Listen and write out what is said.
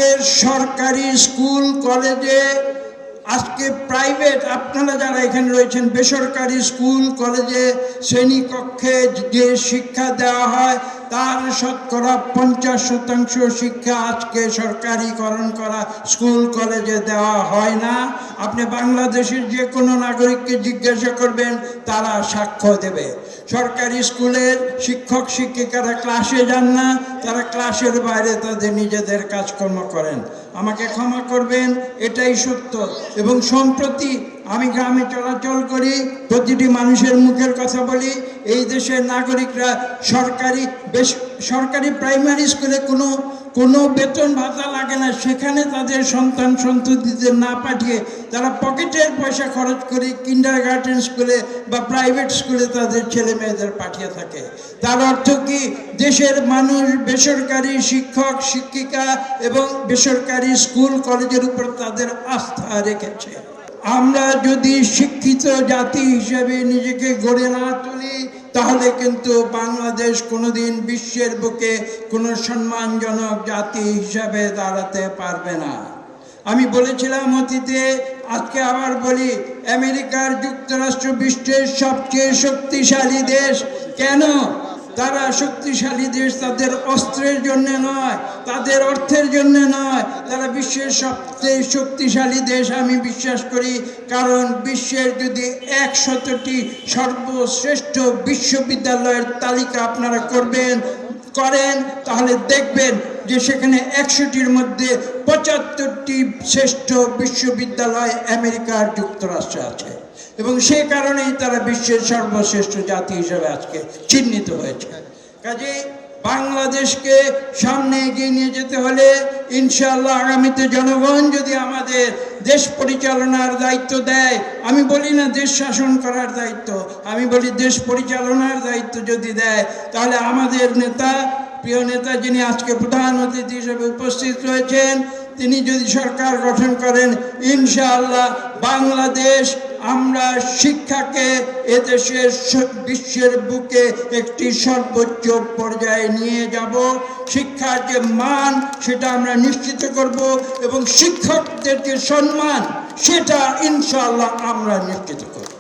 আজকের সরকারি স্কুল কলেজে, আজকে প্রাইভেট আপনারা যারা এখানে রয়েছেন, বেসরকারি স্কুল কলেজে শ্রেণীকক্ষে যে শিক্ষা দেওয়া হয় তার শতকরা 50% শিক্ষা আজকে সরকারিকরণ করা স্কুল কলেজে দেওয়া হয় না। আপনি বাংলাদেশের যে কোনো নাগরিককে জিজ্ঞাসা করবেন, তারা সাক্ষ্য দেবে। সরকারি স্কুলের শিক্ষক শিক্ষিকারা ক্লাসে যান না, তারা ক্লাসের বাইরে তাদের নিজেদের কাজকর্ম করেন। আমাকে ক্ষমা করবেন, এটাই সত্য। এবং সম্প্রতি আমি গ্রামে চলাচল করি, প্রতিটি মানুষের মুখের কথা বলি, এই দেশের নাগরিকরা সরকারি প্রাইমারি স্কুলে কোনো বেতন ভাতা লাগে না, সেখানে তাদের সন্তান সন্ততিদের না পাঠিয়ে তারা পকেটের পয়সা খরচ করে কিন্ডারগার্টেন স্কুলে বা প্রাইভেট স্কুলে তাদের ছেলে মেয়েদের পাঠিয়ে থাকে। তার অর্থ কি? দেশের মানুষ বেসরকারি শিক্ষক শিক্ষিকা এবং বেসরকারি স্কুল কলেজের উপর তাদের আস্থা রেখেছে। আমরা যদি শিক্ষিত জাতি হিসেবে নিজেকে গড়ে না তুলি, তাহলে কিন্তু বাংলাদেশ কোনোদিন বিশ্বের বুকে কোনো সম্মানজনক জাতি হিসাবে দাঁড়াতে পারবে না। আমি বলেছিলাম অতীতে, আজকে আবার বলি, আমেরিকার যুক্তরাষ্ট্র বিশ্বের সবচেয়ে শক্তিশালী দেশ। কেন তারা শক্তিশালী দেশ? তাদের অস্ত্রের জন্য নয়, তাদের অর্থের জন্য নয়, তারা বিশ্বের সবচেয়ে শক্তিশালী দেশ আমি বিশ্বাস করি। কারণ বিশ্বের যদি 100টি সর্বশ্রেষ্ঠ বিশ্ববিদ্যালয়ের তালিকা আপনারা করেন, তাহলে দেখবেন যে সেখানে 100টির মধ্যে 75টি শ্রেষ্ঠ বিশ্ববিদ্যালয় আমেরিকার যুক্তরাষ্ট্রে আছে। এবং সে কারণেই তারা বিশ্বের সর্বশ্রেষ্ঠ জাতি হিসেবে আজকে চিহ্নিত হয়েছে। কাজেই বাংলাদেশকে সামনে এগিয়ে নিয়ে যেতে হলে ইনশাআল্লাহ আগামীতে জনগণ যদি আমাদের দেশ পরিচালনার দায়িত্ব দেয়, আমি বলি না দেশ শাসন করার দায়িত্ব, আমি বলি দেশ পরিচালনার দায়িত্ব যদি দেয়, তাহলে আমাদের নেতা, প্রিয় নেতা যিনি আজকে প্রধান অতিথি হিসেবে উপস্থিত রয়েছেন, তিনি যদি সরকার গঠন করেন, ইনশাআল্লাহ বাংলাদেশ, আমরা শিক্ষাকে এদেশের বিশ্বের বুকে একটি সর্বোচ্চ পর্যায়ে নিয়ে যাব। শিক্ষার যে মান সেটা আমরা নিশ্চিত করব এবং শিক্ষকদের যে সম্মান সেটা ইনশাআল্লাহ আমরা নিশ্চিত করব।